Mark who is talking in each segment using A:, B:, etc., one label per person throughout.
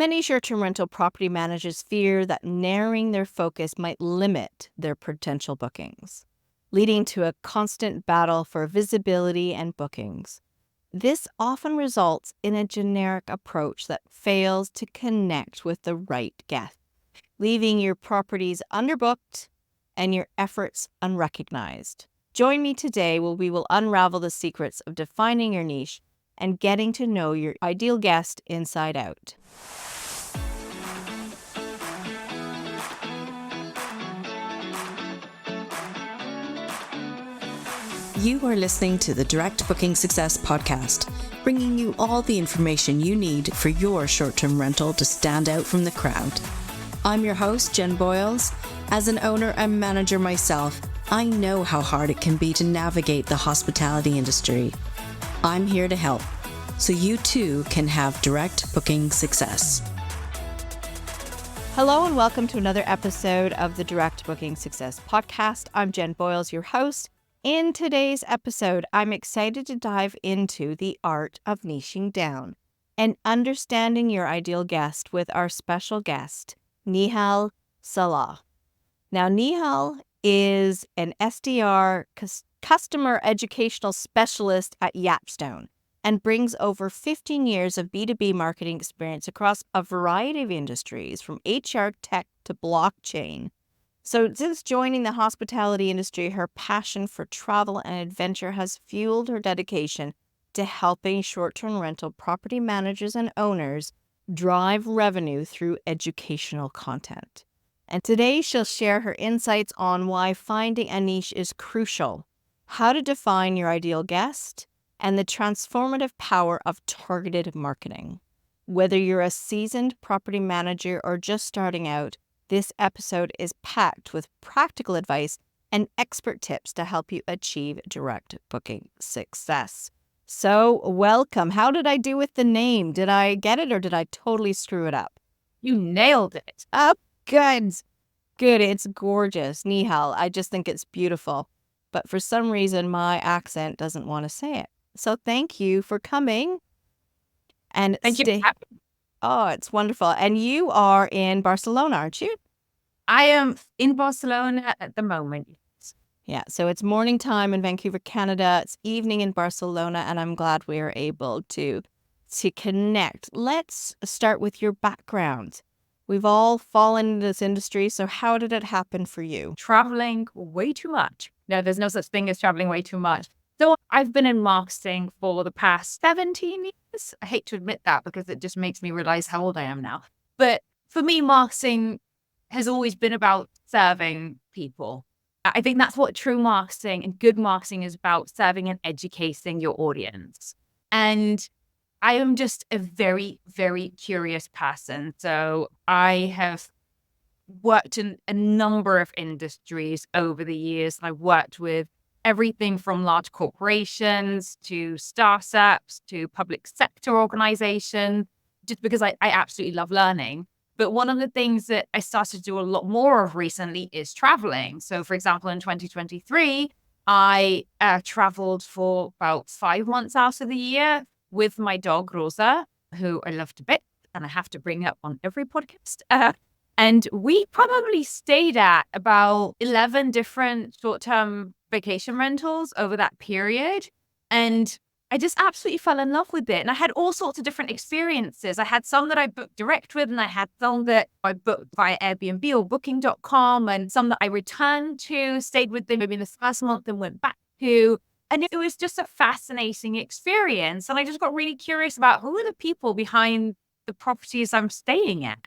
A: Many short-term rental property managers fear that narrowing their focus might limit their potential bookings, leading to a constant battle for visibility and bookings. This often results in a generic approach that fails to connect with the right guest, leaving your properties underbooked and your efforts unrecognized. Join me today where we will unravel the secrets of defining your niche and getting to know your ideal guest inside out. You are listening to the Direct Booking Success Podcast, bringing you all the information you need for your short-term rental to stand out from the crowd. I'm your host, Jen Boyles. As an owner and manager myself, I know how hard it can be to navigate the hospitality industry. I'm here to help, so you too can have direct booking success. Hello and welcome to another episode of the Direct Booking Success Podcast. I'm Jen Boyles, your host. In today's episode, I'm excited to dive into the art of niching down and understanding your ideal guest with our special guest, Nihal Salah. Now, Nihal is an SDR, customer educational specialist at Yapstone, and brings over 15 years of B2B marketing experience across a variety of industries, from HR, tech to blockchain. So since joining the hospitality industry, her passion for travel and adventure has fueled her dedication to helping short-term rental property managers and owners drive revenue through educational content. And today she'll share her insights on why finding a niche is crucial, how to define your ideal guest, and the transformative power of targeted marketing. Whether you're a seasoned property manager or just starting out, this episode is packed with practical advice and expert tips to help you achieve direct booking success. So, welcome. How did I do with the name? Did I get it or did I totally screw it up?
B: You nailed it.
A: Oh, good. Good. It's gorgeous. Nihal. I just think it's beautiful. But for some reason, my accent doesn't want to say it. So, thank you for coming. And
B: Thank you.
A: Oh, it's wonderful. And you are in Barcelona, aren't you?
B: I am in Barcelona at the moment.
A: Yeah, so it's morning time in Vancouver, Canada. It's evening in Barcelona, and I'm glad we are able to connect. Let's start with your background. We've all fallen into this industry, so how did it happen for you?
B: Traveling way too much. No, there's no such thing as traveling way too much. So I've been in marketing for the past 17 years. I hate to admit that because it just makes me realize how old I am now. But for me, marketing has always been about serving people. I think that's what true marketing and good marketing is about, serving and educating your audience. And I am just a very, very curious person. So I have worked in a number of industries over the years. I've worked with everything from large corporations to startups to public sector organizations, just because I absolutely love learning. But one of the things that I started to do a lot more of recently is traveling. So, for example, in 2023, I traveled for about 5 months out of the year with my dog, Rosa, who I love to bits, and I have to bring up on every podcast. And we probably stayed at about 11 different short-term vacation rentals over that period. And I just absolutely fell in love with it. And I had all sorts of different experiences. I had some that I booked direct with, and I had some that I booked via Airbnb or booking.com, and some that I returned to, stayed with them maybe in the first month and went back to. And it was just a fascinating experience. And I just got really curious about who are the people behind the properties I'm staying at.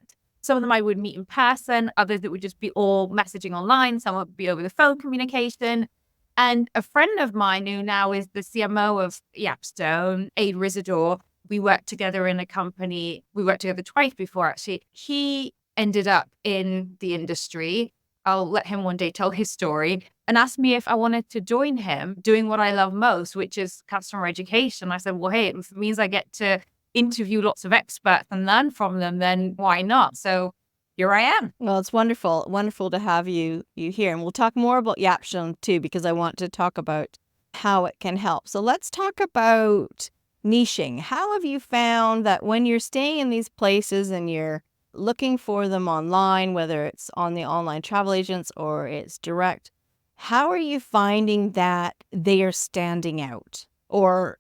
B: Some of them I would meet in person, others that would just be all messaging online, some would be over the phone communication. And a friend of mine who now is the CMO of Yapstone, Aid Rizador, we worked together in a company. We worked together twice before, actually. He ended up in the industry. I'll let him one day tell his story, and asked me if I wanted to join him doing what I love most, which is customer education. I said, well, hey, if it means I get to interview lots of experts and learn from them, then why not? So here I am.
A: Well, it's wonderful to have you here. And we'll talk more about Yapstone too, because I want to talk about how it can help. So let's talk about niching. How have you found that when you're staying in these places and you're looking for them online, whether it's on the online travel agents or it's direct, how are you finding that they are standing out? Or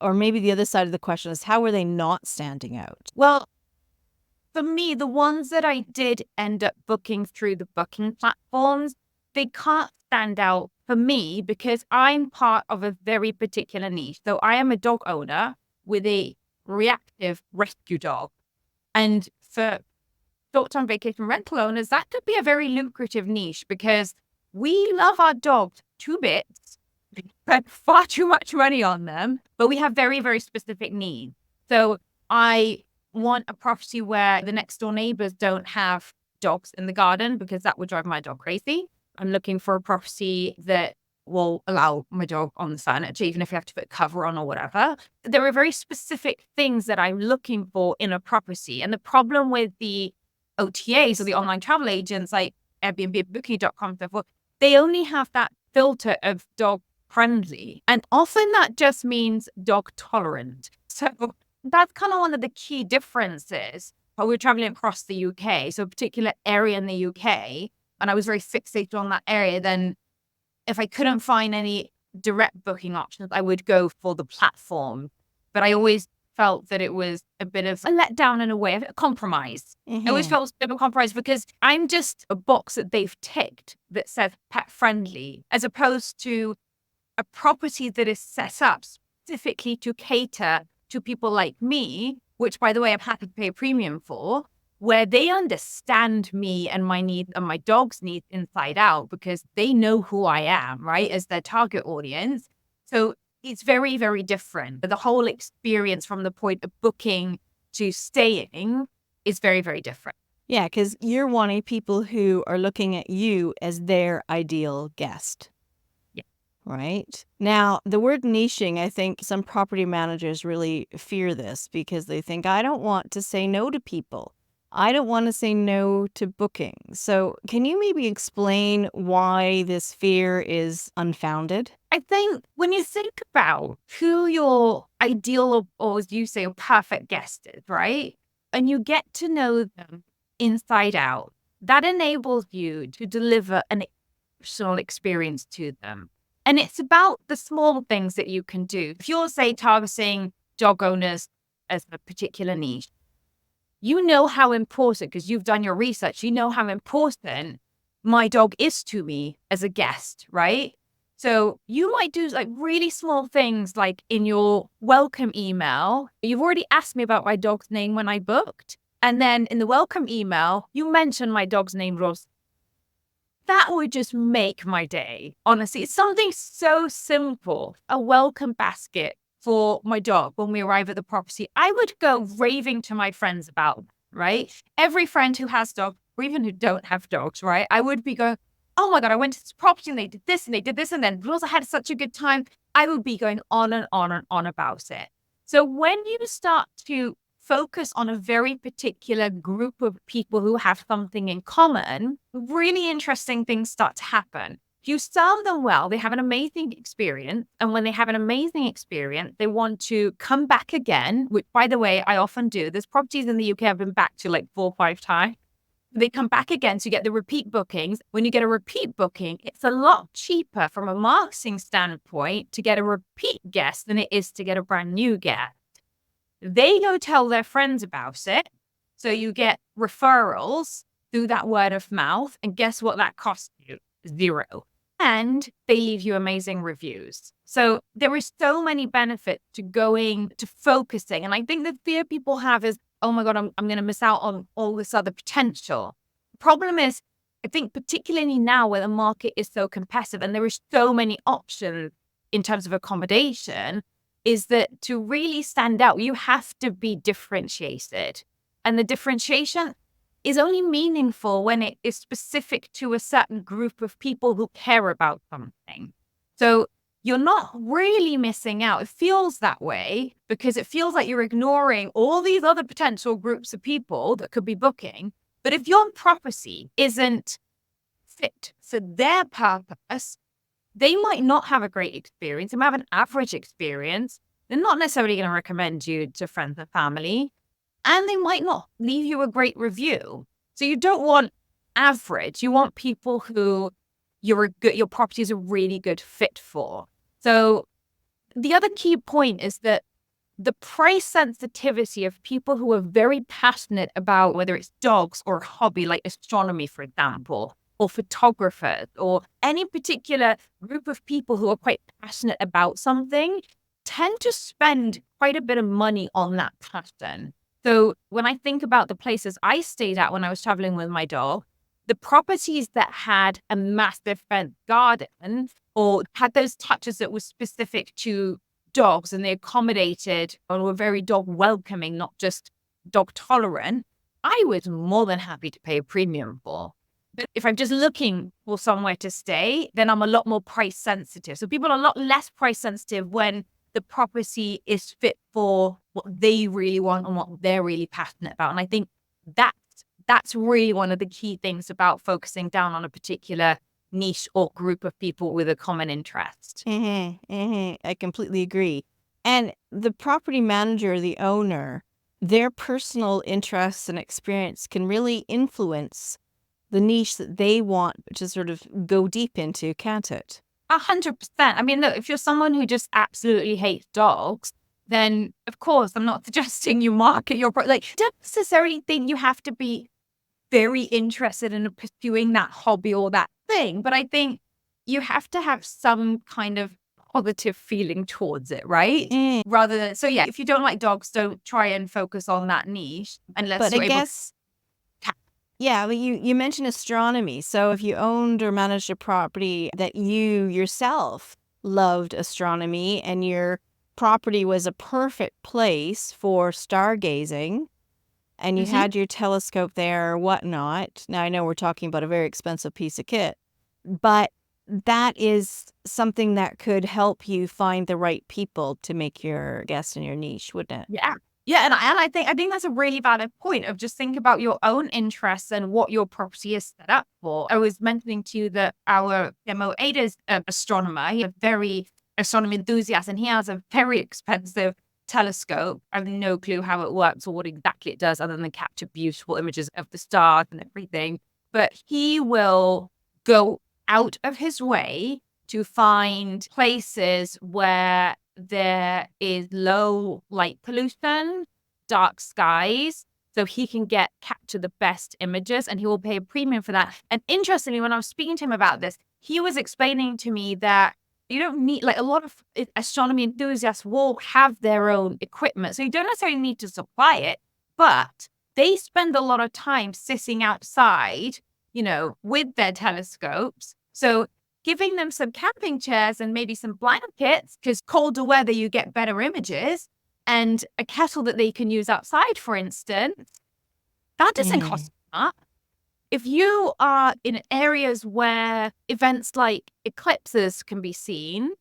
A: maybe the other side of the question is, how are they not standing out?
B: Well, for me, the ones that I did end up booking through the booking platforms, they can't stand out for me because I'm part of a very particular niche. So I am a dog owner with a reactive rescue dog. And for short-term vacation rental owners, that could be a very lucrative niche because we love our dogs to bits, we spend far too much money on them, but we have very, very specific needs. So I want a property where the next door neighbors don't have dogs in the garden because that would drive my dog crazy. I'm looking for a property that will allow my dog on the furniture, even if you have to put a cover on or whatever. There are very specific things that I'm looking for in a property. And the problem with the OTAs or the online travel agents like Airbnb, Booking.com, so forth, they only have that filter of dog friendly. And often that just means dog tolerant. So that's kind of one of the key differences. While we're traveling across the UK, so a particular area in the UK, and I was very fixated on that area, then if I couldn't find any direct booking options, I would go for the platform. But I always felt that it was a bit of a letdown in a way, a compromise. I always felt it was a bit of a compromise because I'm just a box that they've ticked that says pet friendly, as opposed to a property that is set up specifically to cater to people like me, which, by the way, I'm happy to pay a premium for, where they understand me and my needs and my dog's needs inside out because they know who I am, right, as their target audience. So it's very, very different. The whole experience from the point of booking to staying is very, very different.
A: Yeah, because you're wanting people who are looking at you as their ideal guest.
B: Yeah.
A: Right? Now, the word niching, I think some property managers really fear this because they think, I don't want to say no to people. I don't want to say no to booking. So can you maybe explain why this fear is unfounded?
B: I think when you think about who your ideal or as you say, your perfect guest is, right? And you get to know them inside out, that enables you to deliver an exceptional experience to them. And it's about the small things that you can do. If you're, say, targeting dog owners as a particular niche, you know how important, because you've done your research, you know how important my dog is to me as a guest, right? So you might do like really small things like in your welcome email, you've already asked me about my dog's name when I booked. And then in the welcome email, you mentioned my dog's name, Rose. That would just make my day. Honestly, it's something so simple. A welcome basket for my dog when we arrive at the property. I would go raving to my friends about, right? Every friend who has dogs, or even who don't have dogs, right? I would be going, oh my God, I went to this property and they did this and they did this. And then Rosa had such a good time. I would be going on and on and on about it. So when you start to focus on a very particular group of people who have something in common, really interesting things start to happen. If you serve them well, they have an amazing experience. And when they have an amazing experience, they want to come back again, which, by the way, I often do. There's properties in the UK I've been back to like 4 or 5 times. They come back again to get the repeat bookings. When you get a repeat booking, it's a lot cheaper from a marketing standpoint to get a repeat guest than it is to get a brand new guest. They go tell their friends about it. So you get referrals through that word of mouth. And guess what that costs you? 0. And they leave you amazing reviews. So there is so many benefits to going to focusing. And I think the fear people have is, oh my God, I'm going to miss out on all this other potential. The problem is, I think particularly now where the market is so competitive and there is so many options in terms of accommodation, is that to really stand out, you have to be differentiated. And the differentiation is only meaningful when it is specific to a certain group of people who care about something. So you're not really missing out. It feels that way because it feels like you're ignoring all these other potential groups of people that could be booking. But if your property isn't fit for their purpose, they might not have a great experience. They might have an average experience. they're not necessarily going to recommend you to friends and family, and they might not leave you a great review. So you don't want average. You want people who your property is a really good fit for. So the other key point is that the price sensitivity of people who are very passionate about whether it's dogs or a hobby like astronomy, for example, or photographers, or any particular group of people who are quite passionate about something, tend to spend quite a bit of money on that passion. So when I think about the places I stayed at when I was traveling with my dog, the properties that had a massive fenced garden or had those touches that were specific to dogs and they accommodated and were very dog welcoming, not just dog tolerant, I was more than happy to pay a premium for. But if I'm just looking for somewhere to stay, then I'm a lot more price sensitive. So people are a lot less price sensitive when the property is fit for what they really want and what they're really passionate about. And I think that's really one of the key things about focusing down on a particular niche or group of people with a common interest.
A: I completely agree. And the property manager, the owner, their personal interests and experience can really influence the niche that they want to sort of go deep into, can't it?
B: 100%. I mean, look, if you're someone who just absolutely hates dogs, then of course I'm not suggesting you market your don't necessarily think you have to be very interested in pursuing that hobby or that thing, but I think you have to have some kind of positive feeling towards it, right? Rather than, so yeah, if you don't like dogs, don't try and focus on that niche unless
A: But
B: you're
A: I
B: able
A: guess, yeah, well, you mentioned astronomy. So if you owned or managed a property that you yourself loved astronomy and your property was a perfect place for stargazing, and you had your telescope there or whatnot. Now, I know we're talking about a very expensive piece of kit, but that is something that could help you find the right people to make your guest in your niche, wouldn't it?
B: Yeah. Yeah. And I think that's a really valid point of just think about your own interests and what your property is set up for. I was mentioning to you that our demo aide is an astronomer. He's a very astronomy enthusiast, and he has a very expensive telescope. I have no clue how it works or what exactly it does other than capture beautiful images of the stars and everything. But he will go out of his way to find places where there is low light pollution, dark skies, so he can capture the best images, and he will pay a premium for that. And interestingly, when I was speaking to him about this, he was explaining to me that you don't need, a lot of astronomy enthusiasts will have their own equipment. So you don't necessarily need to supply it, but they spend a lot of time sitting outside, with their telescopes. So giving them some camping chairs and maybe some blankets, because colder weather, you get better images, and a kettle that they can use outside, for instance, that doesn't cost much. If you are in areas where events like eclipses can be seen,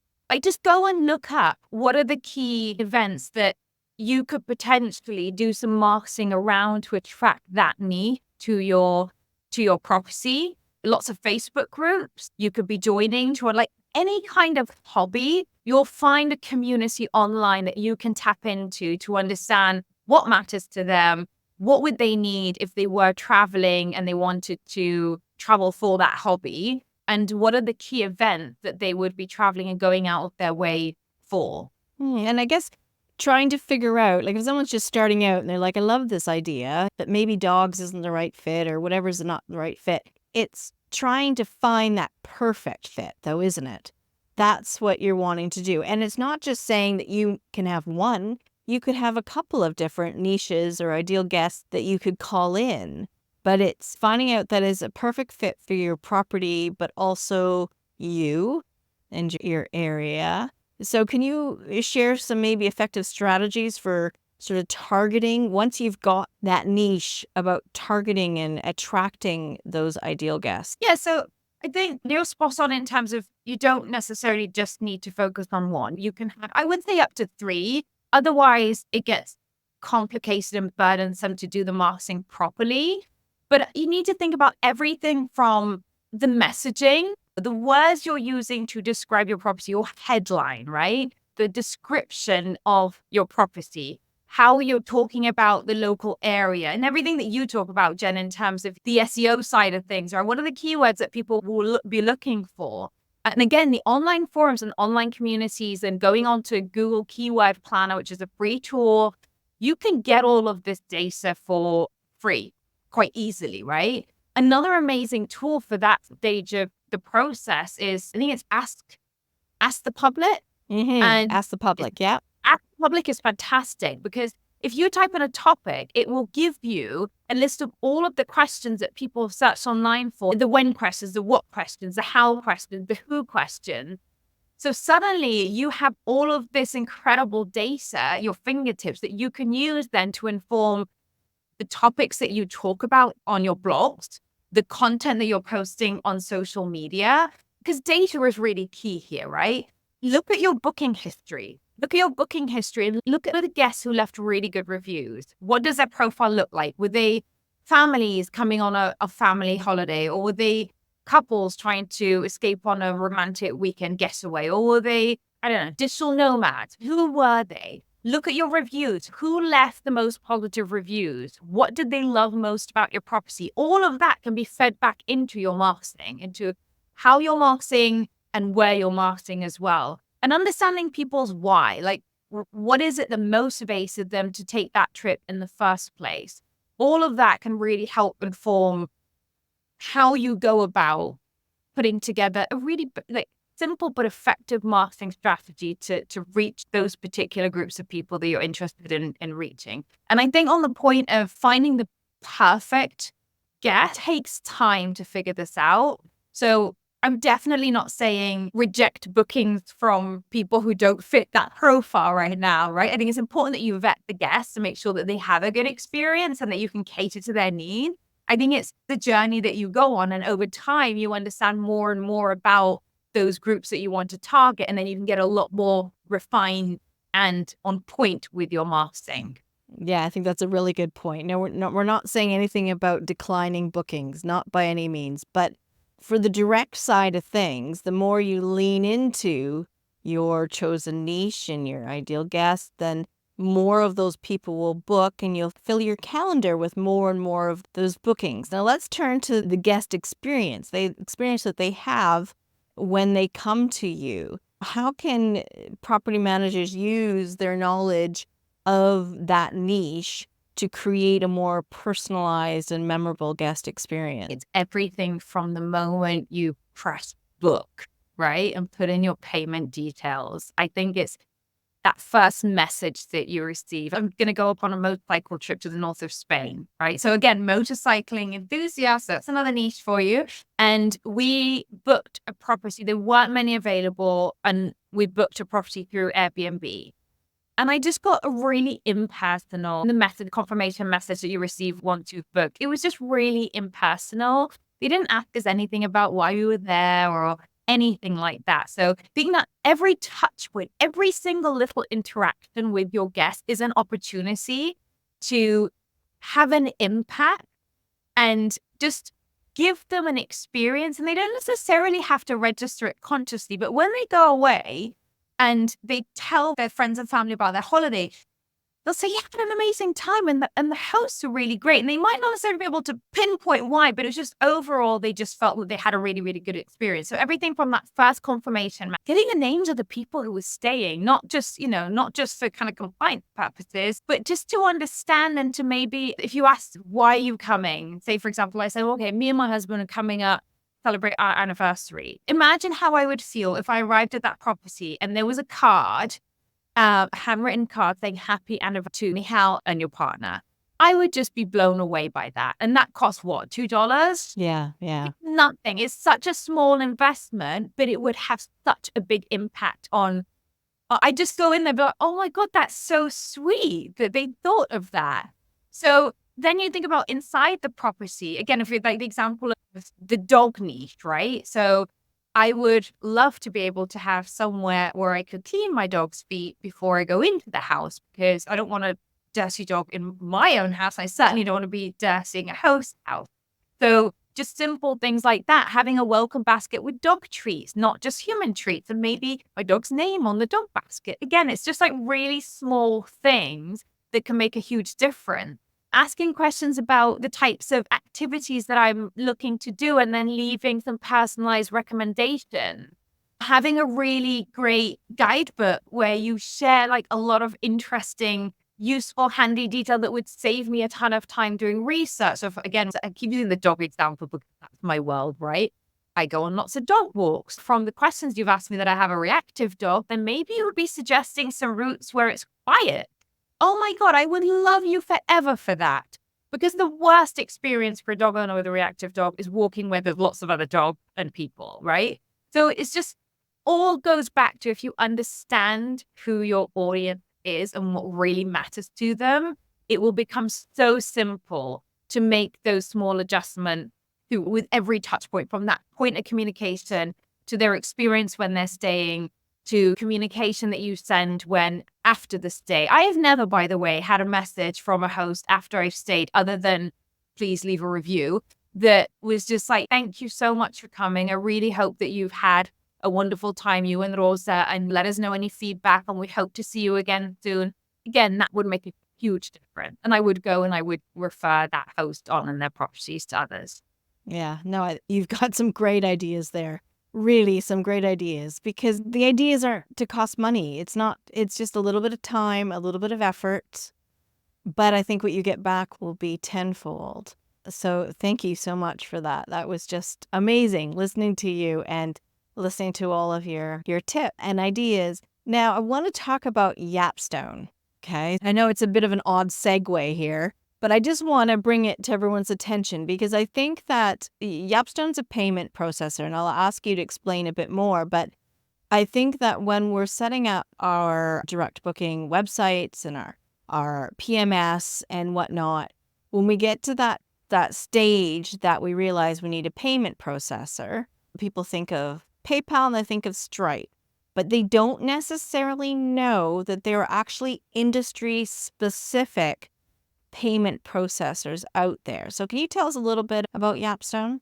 B: just go and look up what are the key events that you could potentially do some marketing around to attract that niche to your property. Lots of Facebook groups you could be joining to any kind of hobby. You'll find a community online that you can tap into to understand what matters to them. What would they need if they were traveling and they wanted to travel for that hobby? And what are the key events that they would be traveling and going out of their way for?
A: And I guess trying to figure out, if someone's just starting out and they're like, I love this idea, but maybe dogs isn't the right fit or whatever's not the right fit. It's trying to find that perfect fit, though, isn't it? That's what you're wanting to do. And it's not just saying that you can have one. You could have a couple of different niches or ideal guests that you could call in, but it's finding out that is a perfect fit for your property, but also you and your area. So can you share some maybe effective strategies for sort of targeting once you've got that niche about targeting and attracting those ideal guests?
B: Yeah, so I think you're spot on in terms of you don't necessarily just need to focus on one. You can have, I would say, up to 3. Otherwise, it gets complicated and burdensome to do the marketing properly. But you need to think about everything from the messaging, the words you're using to describe your property, your headline, right? the description of your property, how you're talking about the local area, and everything that you talk about, Jen, in terms of the SEO side of things, or what are the keywords that people will be looking for. And again, the online forums and online communities and going on to Google Keyword Planner, which is a free tool, you can get all of this data for free quite easily, right? Another amazing tool for that stage of the process is, I think it's Ask the Public. And
A: Ask the public. Yeah.
B: Ask the Public is fantastic because if you type in a topic, it will give you a list of all of the questions that people have searched online for, the when questions, the what questions, the how questions, the who questions. So suddenly you have all of this incredible data at your fingertips that you can use then to inform the topics that you talk about on your blogs, the content that you're posting on social media, because data is really key here, right? Look at your booking history. Look at your booking history and look at the guests who left really good reviews. What does their profile look like? Were they families coming on a family holiday, or were they couples trying to escape on a romantic weekend getaway, or were they, I don't know, digital nomads? Who were they? Look at your reviews. Who left the most positive reviews? What did they love most about your property? All of that can be fed back into your marketing, into how you're marketing and where you're marketing as well. And understanding people's why, like what is it that motivated them to take that trip in the first place? All of that can really help inform how you go about putting together a really simple but effective marketing strategy to reach those particular groups of people that you're interested in reaching. And I think on the point of finding the perfect guest, it takes time to figure this out. So I'm definitely not saying reject bookings from people who don't fit that profile right now, right? I think it's important that you vet the guests to make sure that they have a good experience and that you can cater to their needs. I think it's the journey that you go on, and over time you understand more and more about those groups that you want to target, and then you can get a lot more refined and on point with your marketing.
A: Yeah, I think that's a really good point. No, we're not saying anything about declining bookings, not by any means, but for the direct side of things, the more you lean into your chosen niche and your ideal guest, then more of those people will book and you'll fill your calendar with more and more of those bookings. Now let's turn to the guest experience, the experience that they have when they come to you. How can property managers use their knowledge of that niche to create a more personalized and memorable guest experience?
B: It's everything from the moment you press book, right? And put in your payment details. I think it's that first message that you receive. I'm going to go up on a motorcycle trip to the north of Spain, right? So again, motorcycling enthusiasts, that's another niche for you. And we booked a property. There weren't many available, and we booked a property through Airbnb. And I just got a really impersonal, the method confirmation message that you receive once you've booked. It was just really impersonal. They didn't ask us anything about why we were there or anything like that. So I think that every touch point, every single little interaction with your guest is an opportunity to have an impact and just give them an experience. And they don't necessarily have to register it consciously, but when they go away and they tell their friends and family about their holiday, they'll say, yeah, I had an amazing time, and the hosts are really great. And they might not necessarily be able to pinpoint why, but it's just overall, they just felt that they had a really, really good experience. So everything from that first confirmation, getting the names of the people who were staying, not just for kind of compliance purposes, but just to understand and to maybe, if you ask, why are you coming? Say, for example, I say, okay, me and my husband are coming up, celebrate our anniversary. Imagine how I would feel if I arrived at that property and there was a card, handwritten card saying happy anniversary to Nihal and your partner. I would just be blown away by that. And that costs what, $2?
A: Yeah.
B: Nothing. It's such a small investment, but it would have such a big impact on, I just go in there and be like, oh my God, that's so sweet that they thought of that. So then you think about inside the property. Again, if you're like the example of the dog niche, right? So I would love to be able to have somewhere where I could clean my dog's feet before I go into the house, because I don't want a dirty dog in my own house. I certainly don't want to be dirtying a host house. So just simple things like that, having a welcome basket with dog treats, not just human treats, and maybe my dog's name on the dog basket. Again, it's just like really small things that can make a huge difference. Asking questions about the types of activities that I'm looking to do and then leaving some personalized recommendations. Having a really great guidebook where you share like a lot of interesting, useful, handy detail that would save me a ton of time doing research. So again, I keep using the dog example because that's my world, right? I go on lots of dog walks. From the questions you've asked me that I have a reactive dog, then maybe you would be suggesting some routes where it's quiet. Oh my God, I would love you forever for that. Because the worst experience for a dog owner with a reactive dog is walking where there's lots of other dogs and people, right? So it's just all goes back to if you understand who your audience is and what really matters to them, it will become so simple to make those small adjustments with every touch point, from that point of communication to their experience when they're staying, to communication that you send when after the stay. I have never, by the way, had a message from a host after I've stayed other than please leave a review that was just like, thank you so much for coming. I really hope that you've had a wonderful time, you and Rosa, and let us know any feedback, and we hope to see you again soon. Again, that would make a huge difference. And I would go and I would refer that host on and their properties to others.
A: Yeah, no, you've got some great ideas there. Really some great ideas, because the ideas aren't to cost money. It's just a little bit of time, a little bit of effort, but I think what you get back will be tenfold. So thank you so much for that. That was just amazing listening to you and listening to all of your tips and ideas. Now, I want to talk about Yapstone. Okay. I know it's a bit of an odd segue here, but I just want to bring it to everyone's attention because I think that Yapstone's a payment processor, and I'll ask you to explain a bit more. But I think that when we're setting up our direct booking websites and our PMS and whatnot, when we get to that stage that we realize we need a payment processor, people think of PayPal and they think of Stripe, but they don't necessarily know that there are actually industry-specific payment processors out there. So can you tell us a little bit about Yapstone?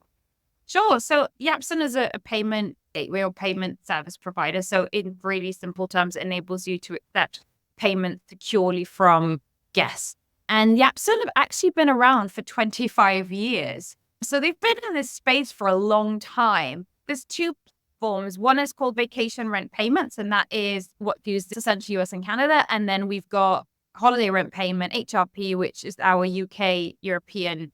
B: Sure. So Yapstone is a payment gateway or payment service provider. So in really simple terms, it enables you to accept payments securely from guests. And Yapstone have actually been around for 25 years. So they've been in this space for a long time. There's two forms. One is called vacation rent payments, and that is what's used essentially US and Canada. And then we've got holiday rent payment, HRP, which is our UK European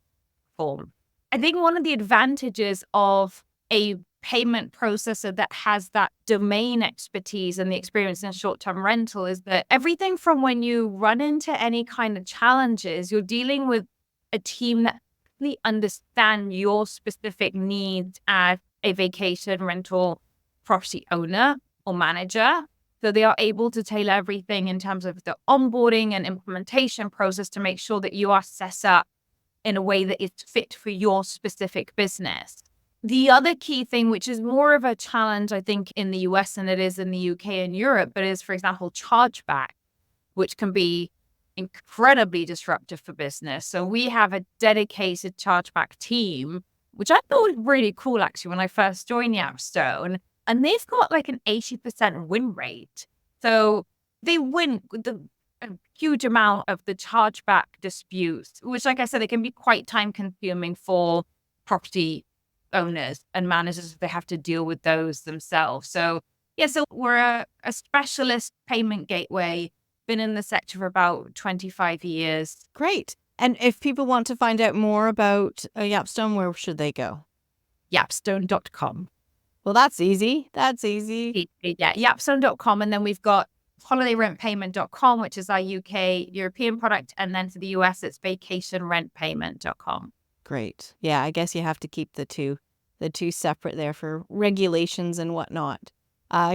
B: form. I think one of the advantages of a payment processor that has that domain expertise and the experience in short-term rental is that everything from when you run into any kind of challenges, you're dealing with a team that really understand your specific needs as a vacation rental property owner or manager. So they are able to tailor everything in terms of the onboarding and implementation process to make sure that you are set up in a way that is fit for your specific business. The other key thing, which is more of a challenge, I think, in the US than it is in the UK and Europe, but is, for example, chargeback, which can be incredibly disruptive for business. So we have a dedicated chargeback team, which I thought was really cool, actually, when I first joined Yapstone. And they've got like an 80% win rate. So they win a huge amount of the chargeback disputes, which, like I said, it can be quite time consuming for property owners and managers if they have to deal with those themselves. So yeah, so we're a specialist payment gateway, been in the sector for about 25 years.
A: Great. And if people want to find out more about Yapstone, where should they go?
B: Yapstone.com.
A: Well, that's easy. That's easy.
B: Yeah, yapstone.com. And then we've got holidayrentpayment.com, which is our UK European product. And then for the US, it's vacationrentpayment.com.
A: Great. Yeah, I guess you have to keep the two separate there for regulations and whatnot.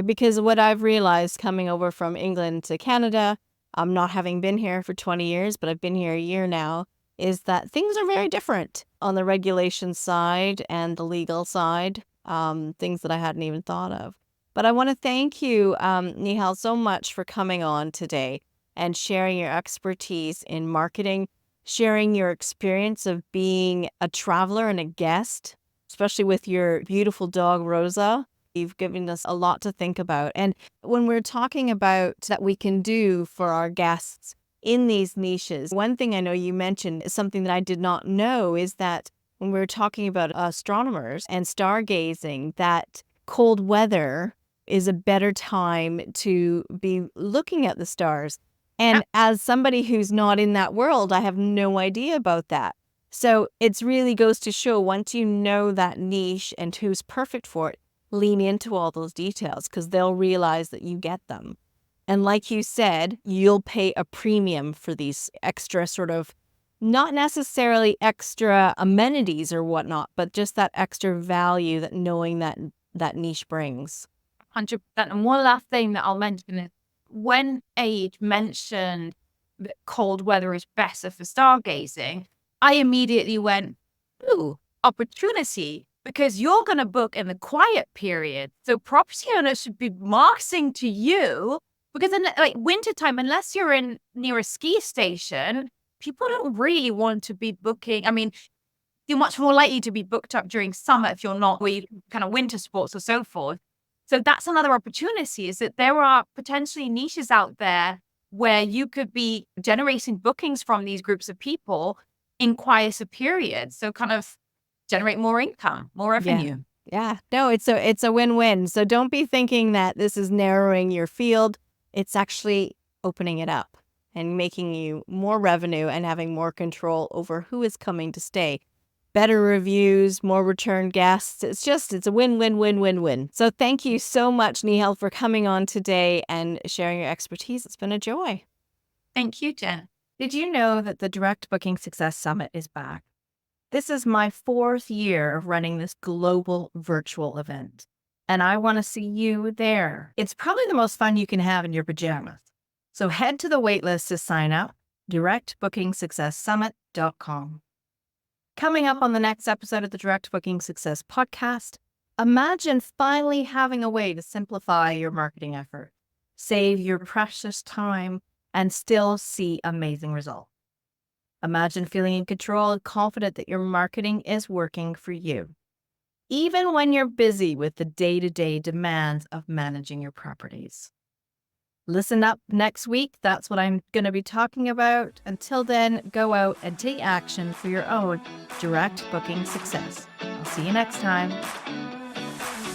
A: Because what I've realized coming over from England to Canada, not having been here for 20 years, but I've been here a year now, is that things are very different on the regulation side and the legal side, things that I hadn't even thought of. But I want to thank you, Nihal, so much for coming on today and sharing your expertise in marketing, sharing your experience of being a traveler and a guest, especially with your beautiful dog, Rosa. You've given us a lot to think about. And when we're talking about that we can do for our guests in these niches, one thing I know you mentioned is something that I did not know is that when we're talking about astronomers and stargazing, that cold weather is a better time to be looking at the stars. And as somebody who's not in that world, I have no idea about that. So it really goes to show once you know that niche and who's perfect for it, lean into all those details because they'll realize that you get them. And like you said, you'll pay a premium for these extra sort of, not necessarily extra amenities or whatnot, but just that extra value that knowing that niche brings.
B: 100%. And one last thing that I'll mention is when Age mentioned that cold weather is better for stargazing, I immediately went, ooh, opportunity, because you're going to book in the quiet period. So property owners should be marketing to you because in like wintertime, unless you're near a ski station, people don't really want to be booking. I mean, you're much more likely to be booked up during summer if you're not where you kind of winter sports or so forth. So that's another opportunity, is that there are potentially niches out there where you could be generating bookings from these groups of people in quieter periods. So kind of generate more income, more revenue.
A: Yeah. No, it's a win-win. So don't be thinking that this is narrowing your field. It's actually opening it up and making you more revenue and having more control over who is coming to stay. Better reviews, more return guests. It's a win-win-win-win-win. So thank you so much, Nihal, for coming on today and sharing your expertise. It's been a joy.
B: Thank you, Jen.
A: Did you know that the Direct Booking Success Summit is back? This is my 4th year of running this global virtual event, and I want to see you there. It's probably the most fun you can have in your pajamas. So head to the waitlist to sign up, directbookingsuccesssummit.com. Coming up on the next episode of the Direct Booking Success podcast, imagine finally having a way to simplify your marketing effort, save your precious time, and still see amazing results. Imagine feeling in control and confident that your marketing is working for you, even when you're busy with the day-to-day demands of managing your properties. Listen up next week. That's what I'm going to be talking about. Until then, go out and take action for your own direct booking success. I'll see you next time.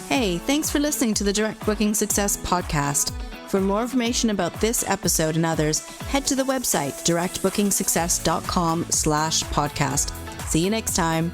A: Hey, thanks for listening to the Direct Booking Success podcast. For more information about this episode and others, head to the website directbookingsuccess.com/podcast. See you next time.